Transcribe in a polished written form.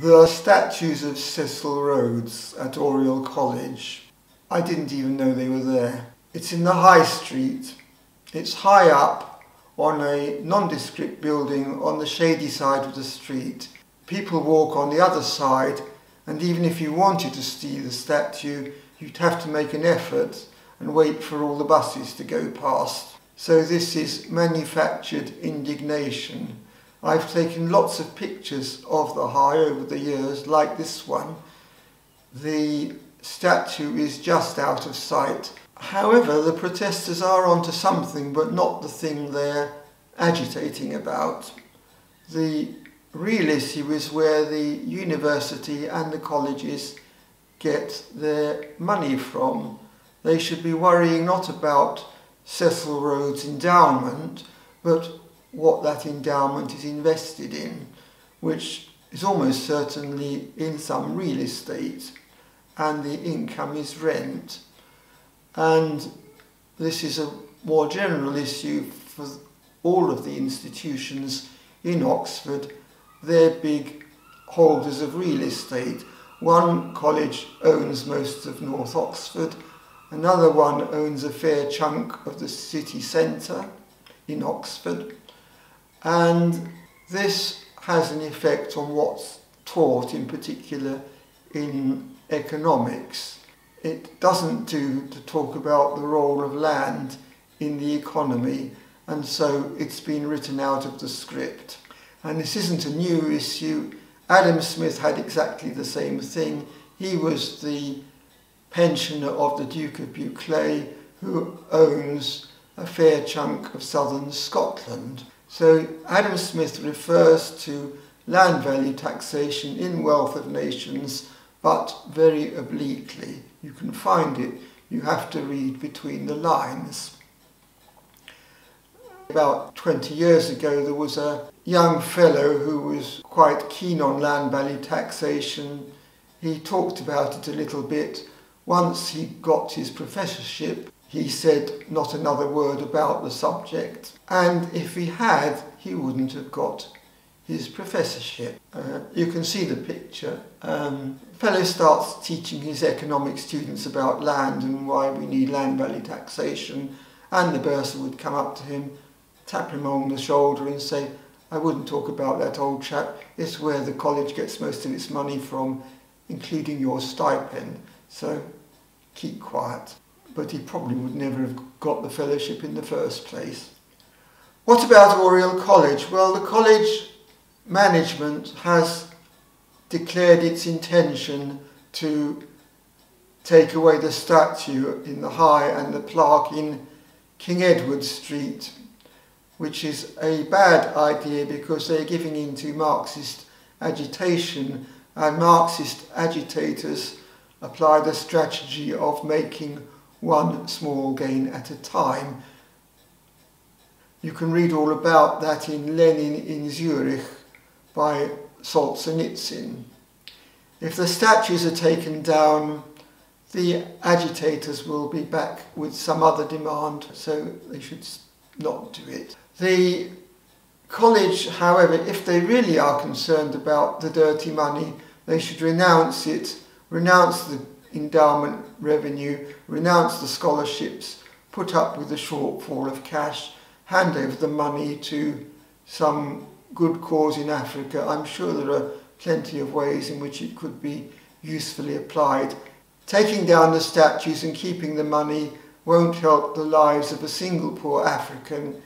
The statues of Cecil Rhodes at Oriel College. I didn't even know they were there. It's in the High Street. It's high up on a nondescript building on the shady side of the street. People walk on the other side, and even if you wanted to see the statue, you'd have to make an effort and wait for all the buses to go past. So this is manufactured indignation. I've taken lots of pictures of the High over the years, like this one. The statue is just out of sight. However, the protesters are onto something, but not the thing they're agitating about. The real issue is where the university and the colleges get their money from. They should be worrying not about Cecil Rhodes' endowment, but what that endowment is invested in, which is almost certainly in some real estate, and the income is rent. And this is a more general issue for all of the institutions in Oxford. They're big holders of real estate. One college owns most of North Oxford, another one owns a fair chunk of the city centre in Oxford, and this has an effect on what's taught, in particular in economics. It doesn't do to talk about the role of land in the economy, and so it's been written out of the script. And this isn't a new issue. Adam Smith had exactly the same thing. He was the pensioner of the Duke of Buccleuch, who owns a fair chunk of southern Scotland. So Adam Smith refers to land value taxation in Wealth of Nations, but very obliquely. You can find it, you have to read between the lines. About 20 years ago there was a young fellow who was quite keen on land value taxation. He talked about it a little bit. Once he got his professorship, he said not another word about the subject. And if he had, he wouldn't have got his professorship. You can see the picture. The fellow starts teaching his economic students about land and why we need land value taxation, and the bursar would come up to him, tap him on the shoulder and say, "I wouldn't talk about that, old chap. It's where the college gets most of its money from, including your stipend, so keep quiet." But he probably would never have got the fellowship in the first place. What about Oriel College? Well, the college management has declared its intention to take away the statue in the High and the plaque in King Edward Street, which is a bad idea because they're giving in to Marxist agitation, and Marxist agitators apply the strategy of making one small gain at a time. You can read all about that in Lenin in Zurich by Solzhenitsyn. If the statues are taken down, the agitators will be back with some other demand, so they should not do it. The college, however, if they really are concerned about the dirty money, they should renounce it, renounce the endowment revenue, renounce the scholarships, put up with the shortfall of cash, hand over the money to some good cause in Africa. I'm sure there are plenty of ways in which it could be usefully applied. Taking down the statues and keeping the money won't help the lives of a single poor African